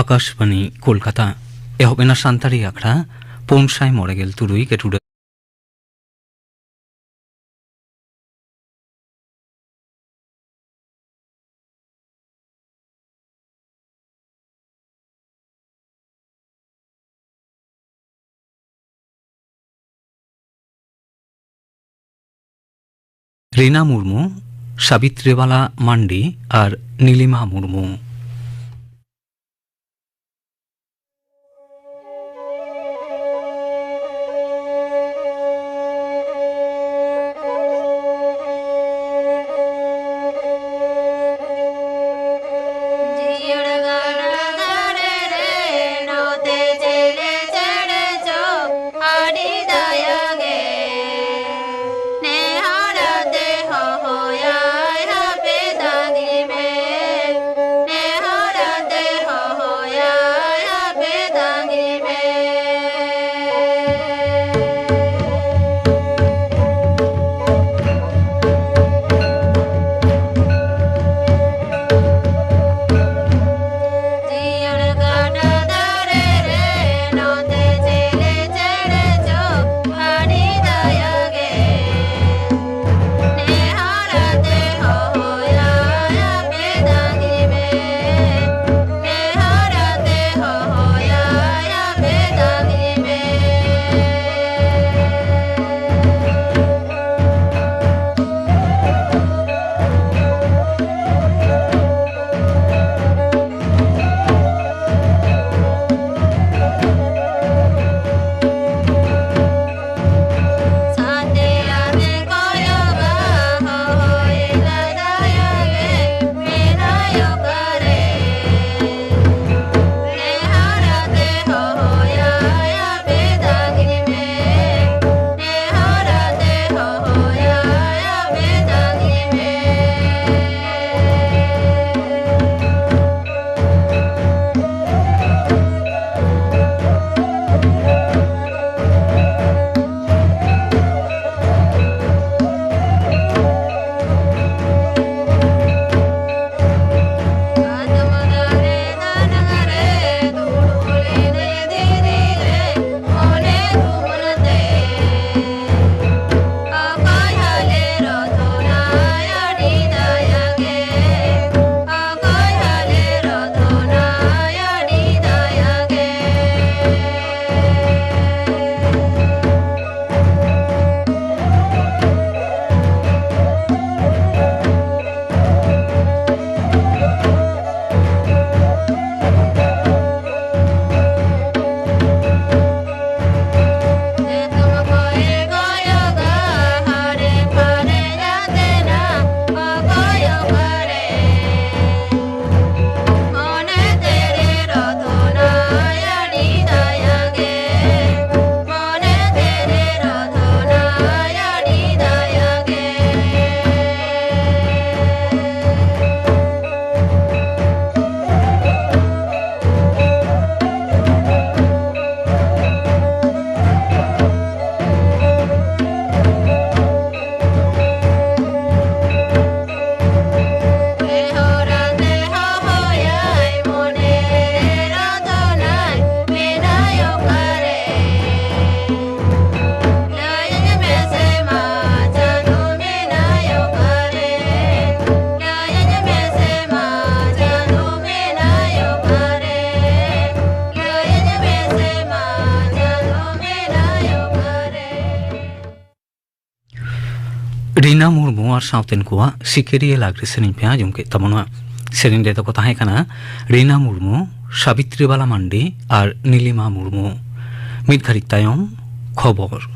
आकाशवाणी कोलकाता एहबेना सानतारी आखड़ा पुनसाय मरेगेल तुरुई गेटुडे रीना मुर्मू सावित्रीबाला मांडी और नीलिमा मुर्मू। रीना मुर्मू और साउतेन कुआ सिकेरिया लागरे सेरिन पे आजम के तमनवा सेरिन दे तो ताहे कना रीना मुर्मू सावित्रीबाला मांडी और नीलिमा मुर्मू मिद घारिक तायम खबर।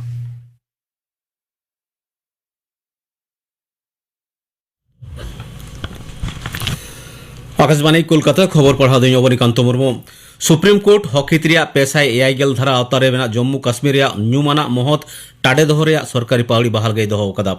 आकाशवाणी कोलकाता खबर पढ़ा दिन अवनीकांत मुर्मू। सुप्रीम कोर्ट हकित पेशाय एआई गेल धारा आवतारे में जम्मू काश्मीर न्यूमाना महत टाडे दह सरकारी पावड़ी बहाल गई दह कदा।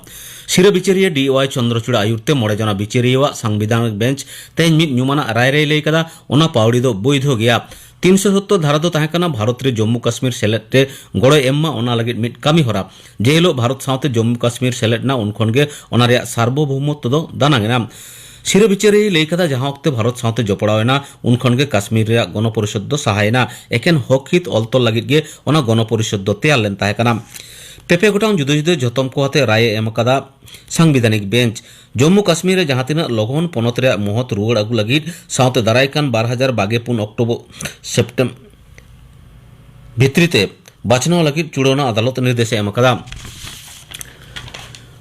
सिरा बिचारिया DY चंद्रचूड़ आयुरते मोड़े जना बिचारिया संविधानिक बेंच तेज मिद न्यूमाना राय रे लई कदा ओना पावड़ी दो बैध गया। 370 धारा दो ताहेकाना भारत रे जम्मू काश्मीर सेलेट रे गड़ो एम्मा ओना लगित मिद कामी हरा जे हिलो भारत सावते जम्मू काश्मीर सेलेट ना उनखन गे ओना रे सार्वभौमत्व दो दानांगेना। सिरा बिचारी लई कदा जहां वक्ते भारत साथे जपड़ावेना उन खन के काश्मीर रे गण परिषद दो सहायना एकेन हक हित अलतल लगित गे ओना गण परिषद दो तैयार लेन ताहे कना पेपे गोटांग जुदो जुदो जतम को हाते राय एम कदा संविधानिक बेंच जम्मू काश्मीर रे जहां तिना लगन पनत रे महत रुवाड़ अगु लगित साथे दारायकान 2024 अक्टोबर सेप्टेम्बर भित्रिते बाचनाव लगित चुड़ौना अदालत निर्देश एम कदा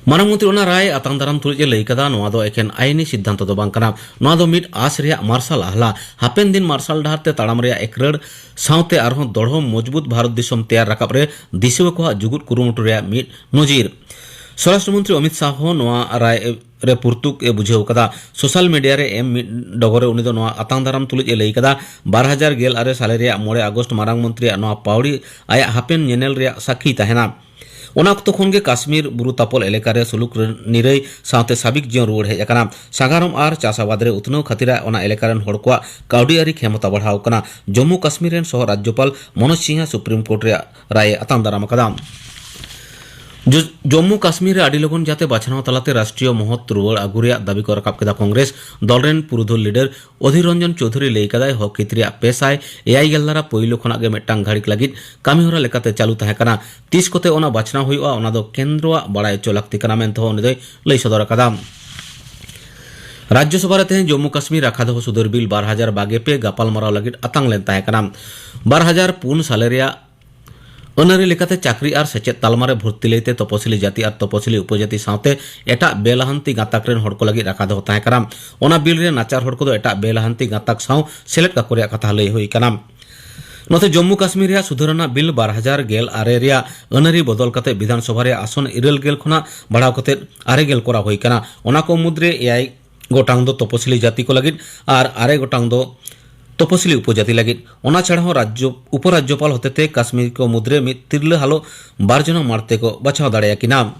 मानव मंत्री ओना राय आतांग दाराम तुलजे लई कदा नोआ दो एकेन आईनी सिद्धांत दो बांग कना नोआ दो मिड आस रिया मार्शल आहला हापेन दिन मार्शल डाहरते ताड़ाम रिया एकरड़ साउते आरहों दढ़ो मजबूत भारत दिसम तैयार राकाब रे दिसुवा को जुगुत कुरुमुटु रिया मिड नजिर स्वराष्ट्र मंत्री अमित शाह हो नोआ राय रे पुरतुक ए बुझेव कदा सोशल मीडिया रे एम डगरे उनी दो नोआ आतांग दाराम तुलजे लई कदा 2018 साल रिया 9 अगस्त मारांग मंत्री नोआ पावड़ी आया हापेन नेनेल रिया साखी ताहेना ओना अक्तो खन के काश्मीर बुरु तापल एलेका रे सुलुक निरई साथे साबिक जियो रुवाड़ हेज अकाना सागारम आर चासाबाद रे उतनव खातिर ओना एलेका रेन हड़ को काउडी आरी क्षमता बढ़ाव कना जम्मू काश्मीर रेन सह राज्यपाल मनोज सिंह सुप्रीम कोर्ट रे राय आतांग दाराम कदा जम्मू काश्मीर रे आडी लगन जाते बाछनाव तलाते राष्ट्रीय महत रुवाड़ आगु रे दाबी को रकाब केदा कांग्रेस दल रेन पुरुधुल लीडर अधीर रंजन चौधरी लई कदाय हक हितरिया पेसाय एआई गेल दारा पहिलो खना गे मेटांग घाड़िक लागित कामी होरा लेकाते चालू ताहे कना 30 कोते ओना बाछनाव हुइआ ओना दो केंद्रवा बड़ाय चो लाक्ति कना मेनते उनी दो लई सदर कदा राज्यसभा रे तेहें जम्मू काश्मीर राखा दो सुदर बिल 2022 गापाल माराव लागित आतांग लेन ताहे कना 2004 साल रिया अनारी लेकाते चाकरी और सेचेद तालमारे भर्ती लेते तपसिली जाति और तपसिली उपजाति साथे एटा बेलाहांती गाताक रेन हड़ को लगी राखा दो ताहे कना ओना बिल रे नाचार हड़ को दो एटा बेलाहांती गाताक साव सेलेक्ट का कोरिया कथा लई हुई कना नोते जम्मू काश्मीर रे सुधारणा बिल 2018 रिया अनारी बदल कते विधानसभा रे आसन 9 खना बढ़ाव कते 9 कोरा हुई कना ओना को मुद्रे एआई गोटांग दो तपसिली जाति को लगी और 8 गोटांग दो तपसिली उपजाति लगित ओना छाड़ा हो राज्य उपराज्यपाल होते काश्मीर को मुद्रे में तिरले हालो 12 जना मारते को बचाव दाड़े कि नाम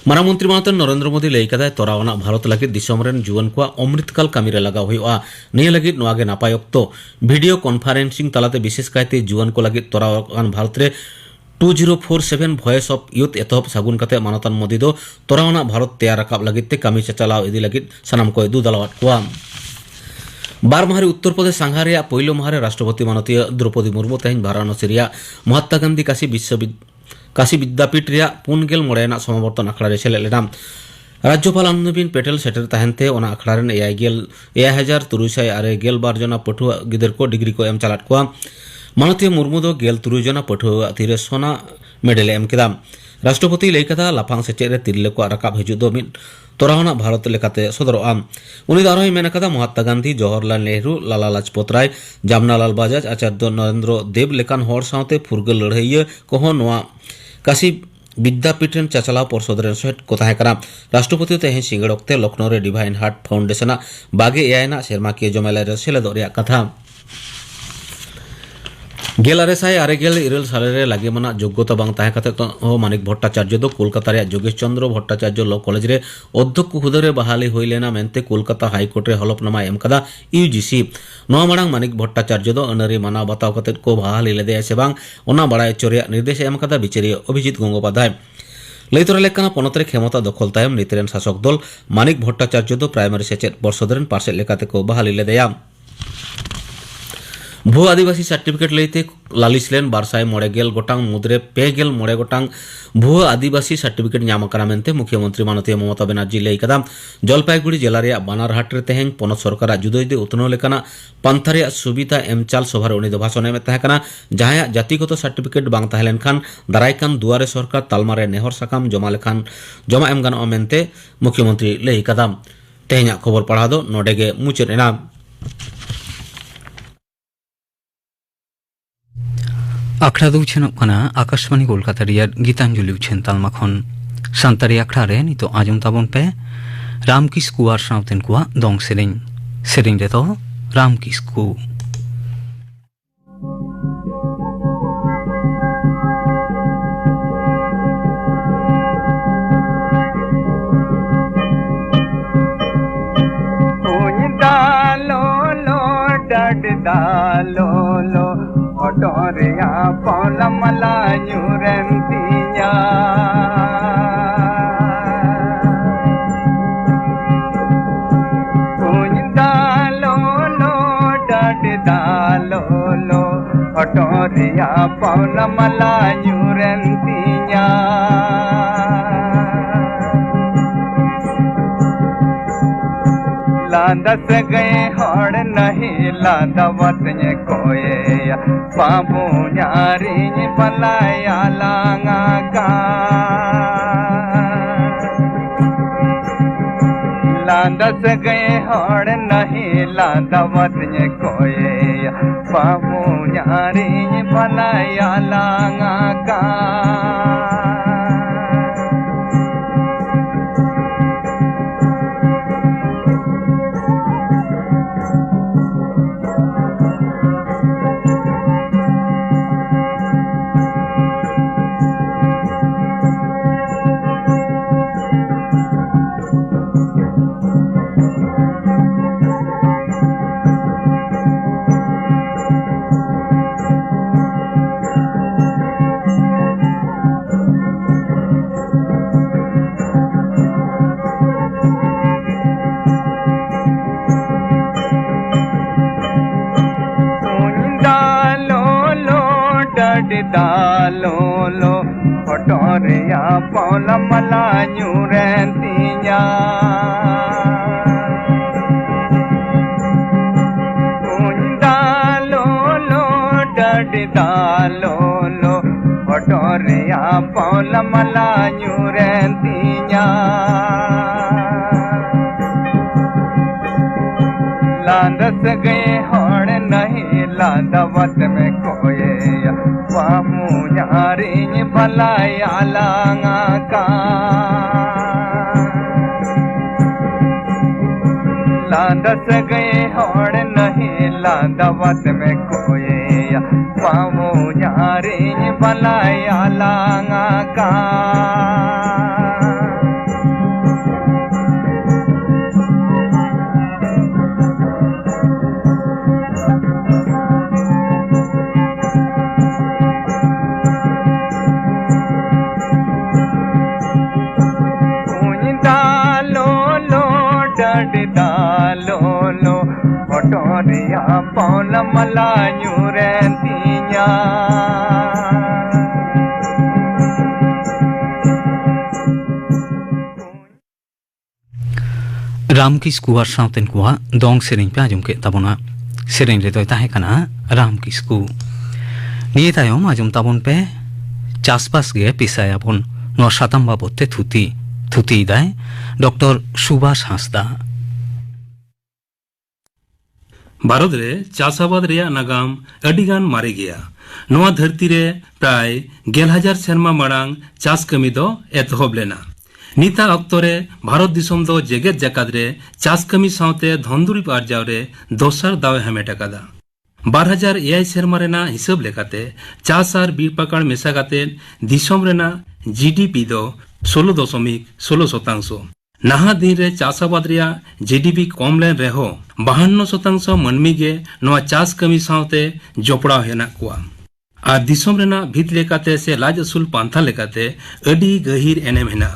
मानवमंत्री मानते नरेंद्र मोदी लई कदा तोरावना भारत लगित दिसम रेन जुवन को अमृतकाल कामी रे लगा हुआ निय लगित नोआगे नापाय अक्तो वीडियो कॉन्फ्रेंसिंग तलाते विशेष कायते जुवन को लगित तोरावान भारत रे 2047 वॉइस ऑफ यूथ एतहब सागुन कते मानतान मोदी दो तोरावना भारत तैयार रकाब लगित ते कामी चलाव इदी लगित सनाम को दु दलवाट कोआ बार माहरे उत्तर प्रदेश सांघारिया पहिलो माहरे राष्ट्रपति माननीय द्रौपदी मुर्मू तेहन वाराणसी रिया महात्मा गांधी काशी विद्यापीठ रिया 9 मोड़ेना समावर्तन अखड़ा रे सेले लेना राज्यपाल आनंदीबेन पटेल सेटर तहनते ओना अखड़ा रेन 9,362 जना पठुआ गिदर को डिग्री को एम चलाट कोआ माननीय मुर्मू दो 13 जना पठुआ तीरे सोना मेडल एम केदा राष्ट्रपति लई कदा लाफांग सेचेद रे तिरले को रकाब हिजु दो मिद तोरावना भारत लेकाते सदरआ उनी दारही मेन कदा महात्मा गांधी जवाहरलाल नेहरू लाला लाजपत राय जामनालाल बाजाज आचार्य नरेंद्र देव लेकान हर साथे फुरगल लड़ाइया कोहो नोआ काशी विद्यापीठ चाचलाव पर्षद रेन सहित को ताहे कना राष्ट्रपति तेहें सिंगड़ ओक्ते लखनऊ रे डिवाइन हार्ट फाउंडेशन 22 सेरमाकिया जमेला रे सेलेदो रिया कथा 1969 साल रे लागे मना योग्यता बांग ताहे कते मानिक भट्टाचार्य दो कोलकाता रे जोगेश चंद्र भट्टाचार्य लॉ कॉलेज रे अध्यक्ष हुदे रे बहाली होई लेना मेनते कोलकाता हाईकोर्ट रे हलफनामा एम कदा यूजीसी नवा मांग मानिक भट्टाचार्य दो अनरी माना बताव कते को बहाली लेदे से बांग ओना बड़ाय चोरिया निर्देश एम कदा बिचारी अभिजीत गंगोपाध्याय लैतरा लेकाना पनत रे क्षमता दखल तायम नीतिरेन शासक दल मानिक भट्टाचार्य दो प्राइमरी सेचेद पर्षद रेन पार्षद लेकाते को बहाली लेदेया भू आदिवासी सर्टिफिकेट लेते लालिस लेन 209 गोटांग मुद्रे 9 गोटांग भू आदिवासी सर्टिफिकेट नाम करा मेनते मुख्यमंत्री माननीय ममता बनर्जी लई कदा जलपाईगुड़ी जिला रे बानारहाट रे तेहें पनत सरकार जुदो जुदो उतनो लेकाना पंथा रे सुविधा एमचाल सभा रे उनी दो भाषण में तहे कना जहां जातिगत सर्टिफिकेट बांग तहलेन खान दारायकान दुआरे सरकार तालमा रे नेहर साकाम जमा लेखान जमा एम गानो मेनते मुख्यमंत्री लई कदा तेहें खबर पढ़ा दो नोडेगे मुचेद एना आखड़ा दो छेनोकना आकाशवाणी कोलकाता रियार गीतांजलि उछेन तालमा खन सान्तारी आखड़ा रे नितो आजम ताबन पे राम किस्कु आर सावतेन कुआ दंग सेरेंग रे तो Ram Kisku Otoria pola mala nyurentinya Potoria Paula Malayurentia लांदा से गए हड़ नहीं लांदा वतने कोये बाबू न्यारी बलाया लांगा का लांदा से गए हड़ नहीं लांदा वतने कोये बाबू न्यारी बलाया लांगा का Dalo lo Potoria Paula Malayurentia Dalo lo Dalo lo Potoria Paula Malayurentia लांदा से गए हड़ नहीं लांदा वत में कोये वामू यारी भलाया लांगा का लांदा से गए हड़ नहीं लांदा वत में कोये वामू यारी भलाया लांगा का Lolo Potoria Paula Malayurentia Ram Kisku और साउतेन कुआ दोंग सेरिंग पे आजुम के तबोना सेरिंग रे तोय ताहे कना राम किस्कू निये तायम आजुम तबोन पे चासपास गे पिसायाबोन नो साताम बाबते थुती दाय डॉक्टर सुभाष हांसदा भारत रे चाषाबाद रेया नागाम अडिगान मारे गया नोआ धरती रे प्राय 10,000 सेरमा मांग चाष कमी दो एतहब लेना नीता अक्तो रे भारत दिसम दो जेगेत जाकात रे चाष कमी सावते धनदुरिब आर्जाव रे दोसर दाव हेमेट आकादा 2000 सेरमा रेना हिसाब लेकाते चाष आर बीर पाकड़ मेसा काते दिसम रेना जीडीपी दो 16.16% नाहा दिन रे चाषाबाद रेया जीडीपी कम लेन रेहो 52% मनमी गे नोआ चाष कमी सावते जोपड़ा हेना कुआ आर दिसम रेना भित लेकाते से लाज असुल पांथा लेकाते अडी गहिर एनेम हेना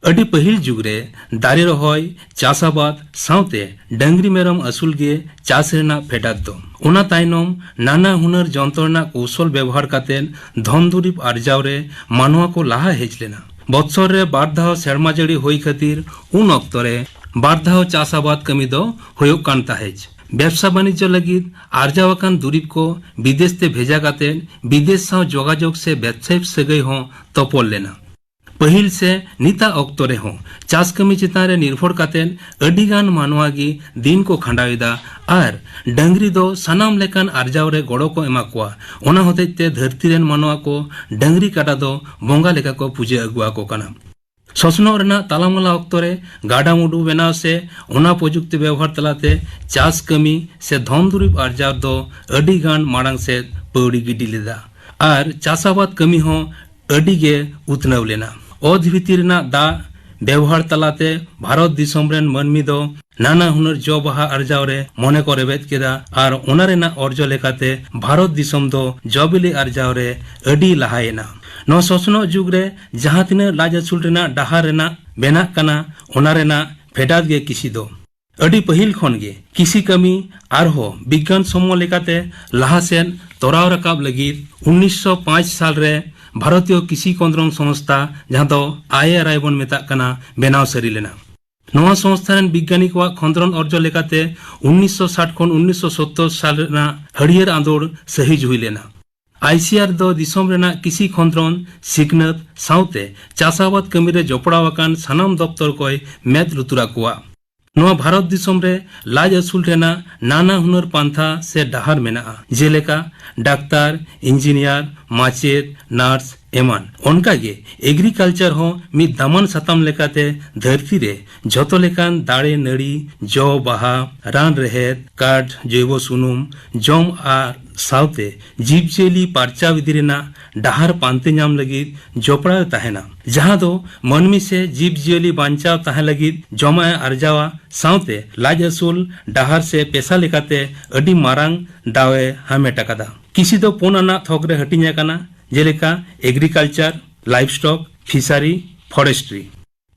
अडी पहिल जुग रे दारे रहोय चाषाबाद सावते डंगरी मेरम असुल गे चाष रेना फेटात दो ओना तायनम नाना हुनर जंत्रना कौशल व्यवहार कातेन धन दुरिब आर्जाव रे मानवा को लाहा हेज लेना बत्सर रे बार धाव सेरमा जड़ी होई खातिर उन अक्तो रे बार धाव चाषाबाद कमी दो होयोग कान ताहेज व्यवसा वाणिज्य लगिद आर्जावाकान दुरिब को विदेश ते भेजा कातेन विदेश साव जोगाजोग से व्यवसायिक सगई हो तोपोल लेना पहिल से नीता अक्तो रे हो चाष कमी चितान रे निर्भर कातेन अडिगान मानवागी दिन को खंडाविदा आर डंगरी दो सनाम लेकान आर्जाव रे गड़ो को एमा कोआ ओना होतेते धरती रेन मानवा को डंगरी काटा दो बोंगा लेका को पूजे अगुआ को कना ससनो रेना तालामाला अक्तो रे गाडा मुडू बनाव से ओना प्रजुक्ति व्यवहार तलाते चाष कमी से धन दुरिब आर्जाव दो अडिगान माड़ांग से पौड़ी गिडी लेदा आर चाषाबाद कमी हो अडिगे उतनाव लेना ओध भितिर ना दा व्यवहार तलाते भारत दिसम रेन मनमी दो नाना हुनर जो बाहा आर्जाव रे मने को रेबेद केदा आर ओना रेना अर्जो लेकाते भारत दिसम दो जबिली आर्जाव रे अडी लाहायना नो ससनो जुग रे जहां तिना लाज असुल रेना डाहार रेना बेना कना ओना रेना फेडात गे किसी दो अडी पहिल खन गे किसी कमी आरहो विज्ञान सम्मो लेकाते लाहासेन तोराव रकाब लगी 1905 साल रे भारतीय कृषि केंद्रन संस्था जहां दो IRI बन मेता कना बेनाव सरी लेना नवा संस्था रेन विज्ञानिक वा खंद्रन अर्ज लेकाते 1960 खन 1970 साल रेना हरियर आंदोड़ सही हुई लेना ICR दो दिसोम रेना कृषि खंद्रन सिकनत साउते चासाबाद कमी रे जोपड़ावाकान सानाम दफ्तर कोय मेद लुतुरा कुआ नवा भारत दिसोम रे लाज असुल रेना नाना हुनर पांथा से डहार मेना जेलेका डाक्तार इंजीनियर माचेत नर्स एमान उनका गे एग्रीकल्चर हो मी दामन सताम लेकाते धरती रे जतो लेकान दाड़े नड़ी जो बाहा रान रहेत काठ जैव सुनुम जम आर साउते जीवजेली पार्चा विधि रेना डहार पांते नाम लगी जोपड़ा तहना जहां दो मनमी से जीवजेली बांचाव तह लगी जमा अर्जावा साउते लाज असुल डहार से पेशा लेकाते अडी मारांग दावे हामेटा कदा किसी दो पोनाना थोकरे हटिnya kana जेलेका एग्रीकल्चर लाइवस्टॉक फिशारी फॉरेस्ट्री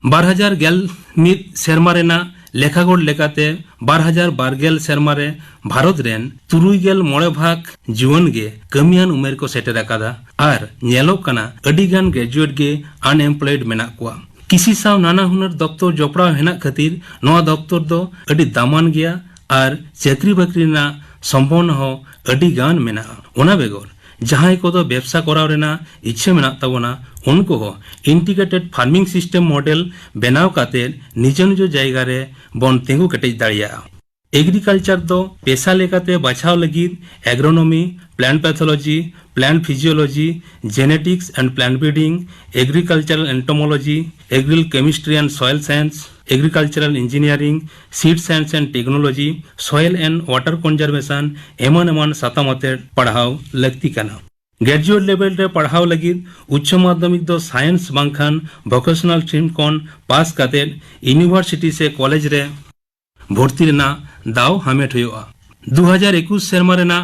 2011 सेरमा रेना लेखागोड़ लेकाते 2012 सेरमा रे भारत रेन 3.9 भाग जीवन गे कमियान उमेर को सेटर अकादा आर नेलो कना अडिगान ग्रेजुएट गे अनएम्प्लॉयड मेना कुआ किसी साव नाना हुनर दफ्तर जोपड़ा हेना खातिर नवा दफ्तर दो अडी दामान गया आर चाकरी बाकरी ना संभावना हो अडी गान मेना ओना बेगोर जहां को व्यवसा कराव रेना इच्छा मेना तबना उनको हो इंटीग्रेटेड फार्मिंग सिस्टम मॉडल बनाव काते निज निज जायगा रे बन तेंगु कटेज दाड़िया एग्रीकल्चर दो पेशा लेकाते बचाव लगी agronomy plant pathology plant physiology genetics and plant breeding agricultural entomology एग्रिल chemistry and soil science agricultural engineering seed science and technology soil and water conservation एमन एमन सातामते पढ़ाव लगती कना ग्रेजुएट लेवल रे पढ़ाव लगी उच्च माध्यमिक दो साइंस बांखान वोकेशनल स्ट्रीम कोन पास काते यूनिवर्सिटी से कॉलेज रे भर्ती रेना दाव हामेट हुआ 2021 सेरमा रेना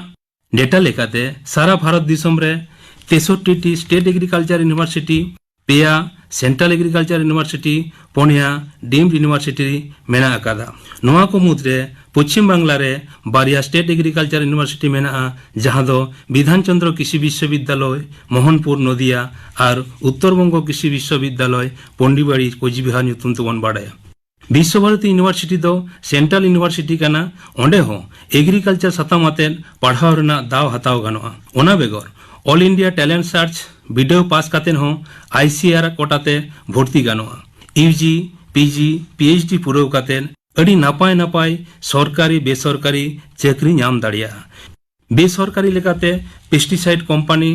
डेटा लेकाते सारा भारत दिसम रे 63 स्टेट एग्रीकल्चर यूनिवर्सिटी पेया सेंट्रल एग्रीकल्चर यूनिवर्सिटी पोनिया डीम्ड यूनिवर्सिटी मेना अकादा नोआ को मुद्रे पश्चिम बांग्ला रे बारिया स्टेट एग्रीकल्चर यूनिवर्सिटी मेना जहां दो विधान चंद्र कृषि विश्वविद्यालय मोहनपुर नदिया और उत्तर बंग कृषि विश्वविद्यालय पंडिबाड़ी कोचबिहार ᱧᱩᱛᱩᱢ तबन बाड़ाया विश्व भारती यूनिवर्सिटी दो सेंट्रल यूनिवर्सिटी कना ओंडे हो एग्रीकल्चर साताम आते पढ़ाव रेना दाव हताव गानोआ ओना बेगर all India talent search video pass काते हो ICR कोटाते भर्ती गानोआ यूजी पीजी PhD पुरव काते अड़ी नापाय नापाय सरकारी बेसरकारी चाकरी नाम दाड़िया बेसरकारी लेकाते pesticide company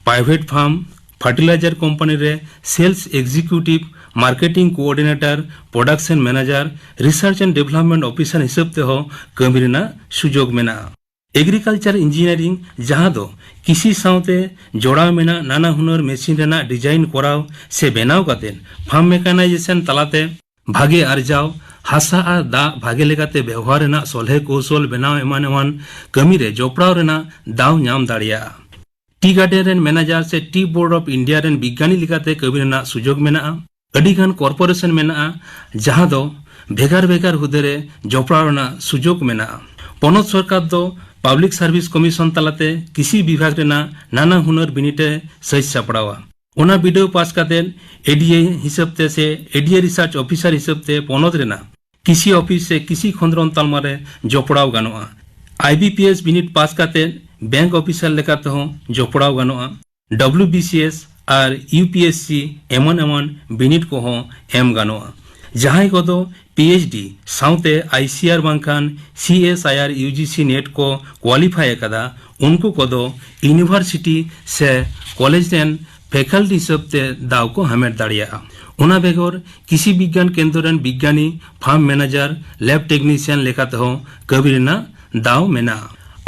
private farm fertilizer company रे sales executive marketing coordinator production manager research and development officer हिसाब ते हो कमी रेना सुजोग मेना एग्रीकल्चर इंजीनियरिंग जहां दो किसी साउते जोड़ा मेना नाना हुनर मेसिन रेना डिजाइन कराव से बेनाव काते फार्म मेकानाइजेशन तलाते भागे अर्जाव हासा आ दा भागे लेकाते व्यवहार रेना सोलहे कौशल बेनाव एमान एमान कमी रे जोपड़ाव रेना दाव नाम दाड़िया टी गार्डन रेन मैनेजर से tea board of India rain विज्ञानी लेकाते कमी रेना सुजोग मेना अडिगान कॉर्पोरेशन मेना जहां दो भेगार भेगार हुदेरे जोपड़ाव रेना सुजोग मेना पनत सरकार दो पब्लिक सर्विस कमीशन तलाते किसी विभाग रेना नाना हुनर बिनिटे सही सापड़ावा ओना वीडियो पास काते एडीए हिसाबते से एडीए रिसर्च ऑफिसर हिसाबते पनत रेना किसी ऑफिस से किसी खंद्रन तालमारे जोपड़ाव गानोआ IBPS बिनिट पास काते बैंक ऑफिसर लेकाते हो जोपड़ाव गानोआ WBCS और UPSC एमन एमन बिनिट को हो एम गानोआ जहां को दो PhD साउते ICR बांखान CSIR UGC net को क्वालिफाई कदा उनको को दो यूनिवर्सिटी से कॉलेज एंड फैकल्टी हिसाबते दाव को हमेट दाड़िया ओना बेगोर किसी विज्ञान केंद्र रेन विज्ञानी फार्म मैनेजर लैब टेक्नीशियन लेकाते हो कभी रेना दाव मेना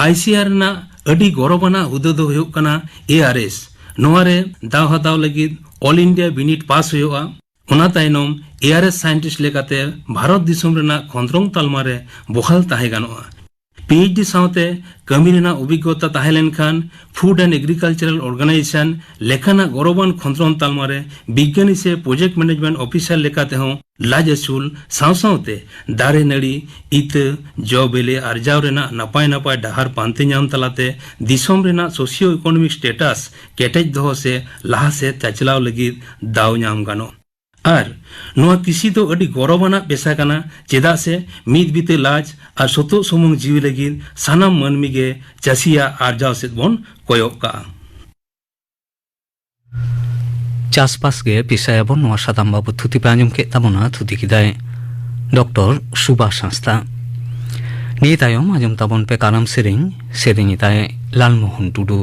ICR ना अडी गौरवना हुदो दो हुयुग कना ARS नोआरे दाव हताव लगी ऑल इंडिया बिनिट पास हुआ ओना तायनम ARS साइंटिस्ट लेकाते भारत दिसम रेना खंद्रंग तालमारे बहाल ताहे गानोआ PhD साउते कमी रेना अभिज्ञता ताहें लेनखान फूड एंड एग्रीकल्चरल ऑर्गेनाइजेशन लेखाना गौरवान खंद्रन तालमारे विज्ञानी से प्रोजेक्ट मैनेजमेंट ऑफिसर लेकाते हों लाज असूल साव सावते दारे नड़ी इत जो बेले आर्जाव रेना नपाय नपाय डहार पांते नाम तलाते दिसोम रेना सोशियो इकोनॉमिक स्टेटस केटेज दोहो से लाहा से चाचलाव लगी दाव नाम गानो और नोआ किसी तो अड़ी गौरवाना पेशा काना चेदा से मीत बीते लाज और सोतो सुमुंग जीवी लगी सानाम मनमी गे चासिया आर्जाव से बोन कोयोग का चासपास गे पिसायाबन नोआ सादाम बाबू थुति पे आंजम के तबना थुति किदाय डॉक्टर सुभाष संस्था नी तायम आंजम तबन पे काराम सेरिंग ताय लालमोहन टुडू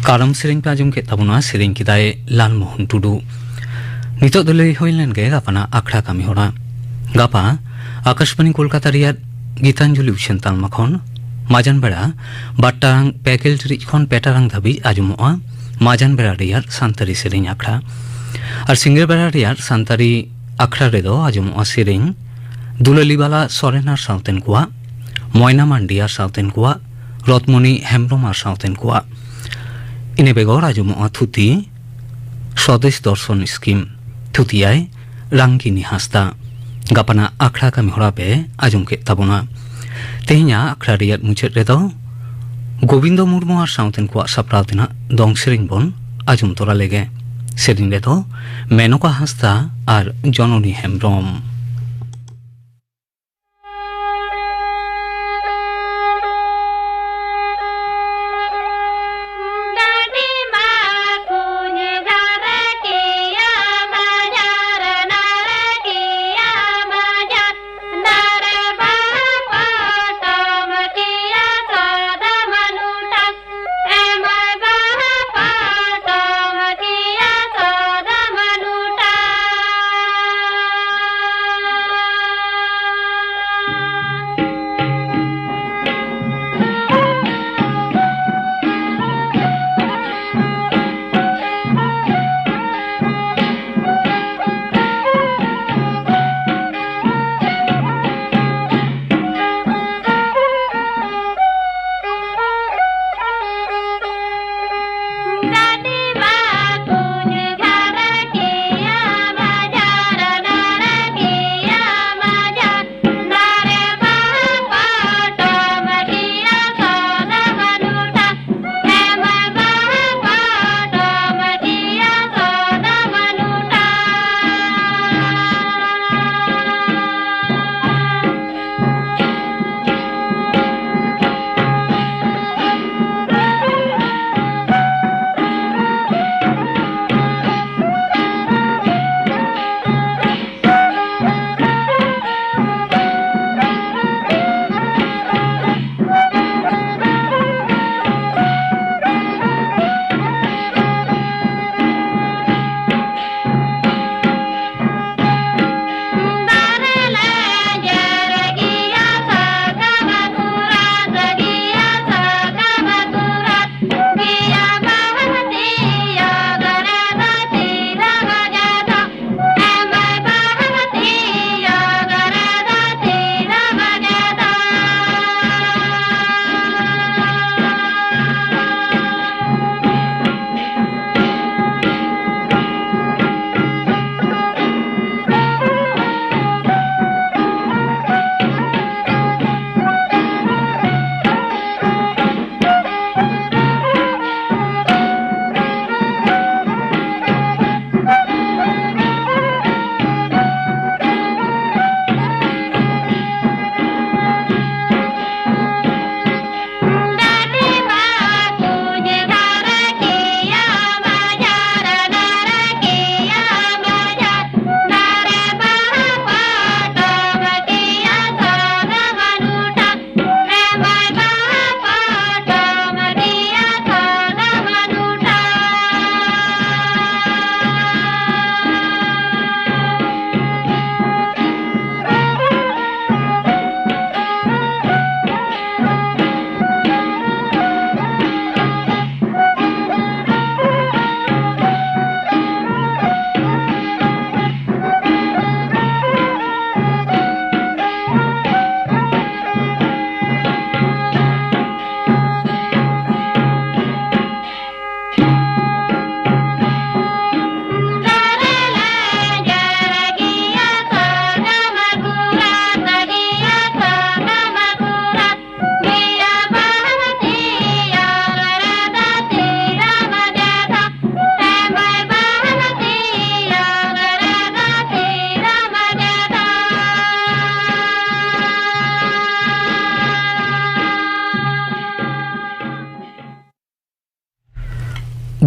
कारम सेरिंग पे आजम के तबना सेरिंग किदाय लालमोहन टुडू नितो दले होइलेन गे गापाना आखड़ा कामी होरा गापा आकाशवाणी कोलकाता रियाद गीतांजलि उछेन तालमा खन माजान बेड़ा बाट्टारांग पैकेल रिच खन पेटारांग धाबी आजमोआ माजान बेड़ा रियाद सांतारी सेरिंग आखड़ा और सिंगर बेड़ा रियाद सांतारी आखड़ा रेदो आजमोआ सेरिंग दुललीबाला सरेनार साउतेन कुआ मयना मांडिया साउतेन कुआ रत्मनी हेम्ब्रमार साउतेन कुआ इने बेगर आजमोआ थुति स्वदेश दर्शन स्कीम थुतियाय रांगिनी हास्ता गापाना आखड़ा कामी होरा पे आजम के तबना तेहिया आखड़ा रियाद मुचेद रेदो गोविंद मुर्मू और साउतेन को साप्राव दिना दंग सेरिंग बन आजम तोरा लेगे सेरिंग रेदो मेनका हास्ता और जननी हेम्ब्रम।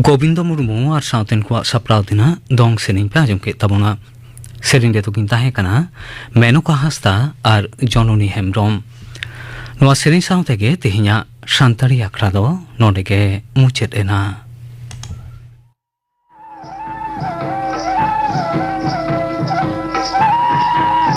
गोविंद मुर्मू और साउतेन को सप्राव दिना दोंग सेरिंग पे आजम के तबोना सेरिंग दे तो किंता है कना मेनुका हस्ता और जननी हेम्ब्रम नवा सेरिंग साउते के तेहिया शांतारी आखड़ा दो नोडे के मुचेत एना